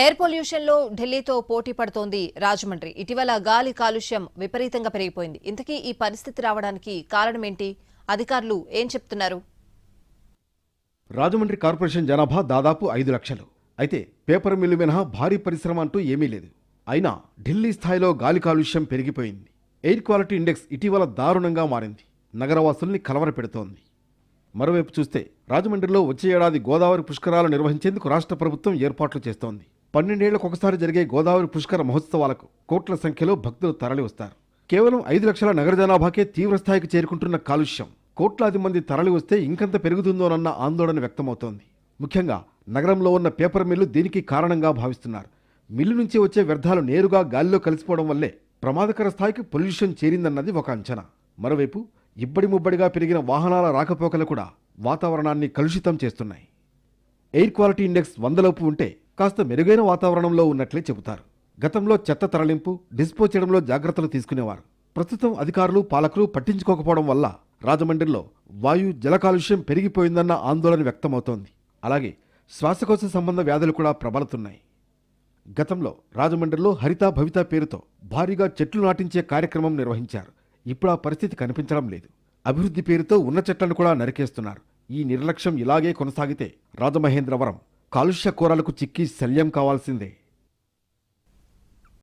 Air pollution లో ఢిల్లీతో పోటీ పడుతోంది రాజమండ్రి. ఇటీవల గాలి కాలుష్యం విపరీతంగా పెరిగిపోయింది. ఇంతకీ ఈ పరిస్థితి రావడానికి కారణమేంటి? అధికారులు ఏం చెప్తున్నారు? రాజమండ్రి కార్పొరేషన్ జనాభా దాదాపు 5 లక్షలు. అయితే పేపర్ మిల్లు మినహా భారీ పరిశ్రమ అంటూ ఏమీ లేదు. అయినా ఢిల్లీ స్థాయిలో గాలి కాలుష్యం పెరిగిపోయింది. ఎయిర్ క్వాలిటీ ఇండెక్స్ ఇటీవల దారుణంగా మారింది. నగరవాసుల్ని కలవరపెడుతోంది. మరోవైపు చూస్తే రాజమండ్రిలో వచ్చే ఏడాది గోదావరి పుష్కరాలు నిర్వహించేందుకు రాష్ట్ర ప్రభుత్వం ఏర్పాట్లు చేస్తోంది. 12 ఏళ్లకు ఒకసారి జరిగే గోదావరి పుష్కర మహోత్సవాలకు కోట్ల సంఖ్యలో భక్తులు తరలి వస్తారు. కేవలం 5 లక్షల నగర జనాభాకే తీవ్రస్థాయికి చేరుకుంటున్న కాలుష్యం కోట్లాది మంది తరలి వస్తే ఇంకంత పెరుగుతుందోనన్న ఆందోళన వ్యక్తమవుతోంది. ముఖ్యంగా నగరంలో ఉన్న పేపర్ మిల్లు దీనికి కారణంగా భావిస్తున్నారు. మిల్లు నుంచి వచ్చే వ్యర్థాలు నేరుగా గాలిలో కలిసిపోవడం వల్లే ప్రమాదకర స్థాయికి పొల్యూషన్ చేరిందన్నది ఒక అంచనా. మరోవైపు ఇబ్బడి ముబ్బడిగా పెరిగిన వాహనాల రాకపోకలు కూడా వాతావరణాన్ని కలుషితం చేస్తున్నాయి. ఎయిర్ క్వాలిటీ ఇండెక్స్ 100లోపు ఉంటే కాస్త మెరుగైన వాతావరణంలో ఉన్నట్లే చెబుతారు. గతంలో చెత్త తరలింపు, డిస్పో చేయడంలో జాగ్రత్తలు తీసుకునేవారు. ప్రస్తుతం అధికారులు, పాలకులు పట్టించుకోకపోవడం వల్ల రాజమండ్రిలో వాయు, జల కాలుష్యం పెరిగిపోయిందన్న ఆందోళన వ్యక్తమవుతోంది. అలాగే శ్వాసకోశ సంబంధ వ్యాధులు కూడా ప్రబలుతున్నాయి. గతంలో రాజమండ్రిలో హరిత భవిత పేరుతో భారీగా చెట్లు నాటించే కార్యక్రమం నిర్వహించారు. ఇప్పుడు ఆ పరిస్థితి కనిపించడం లేదు. అభివృద్ధి పేరుతో ఉన్న చెట్లను కూడా నరికేస్తున్నారు. ఈ నిర్లక్ష్యం ఇలాగే కొనసాగితే రాజమహేంద్రవరం కాలుష్య కోరలకు చిక్కి శల్యం కావాల్సిందే.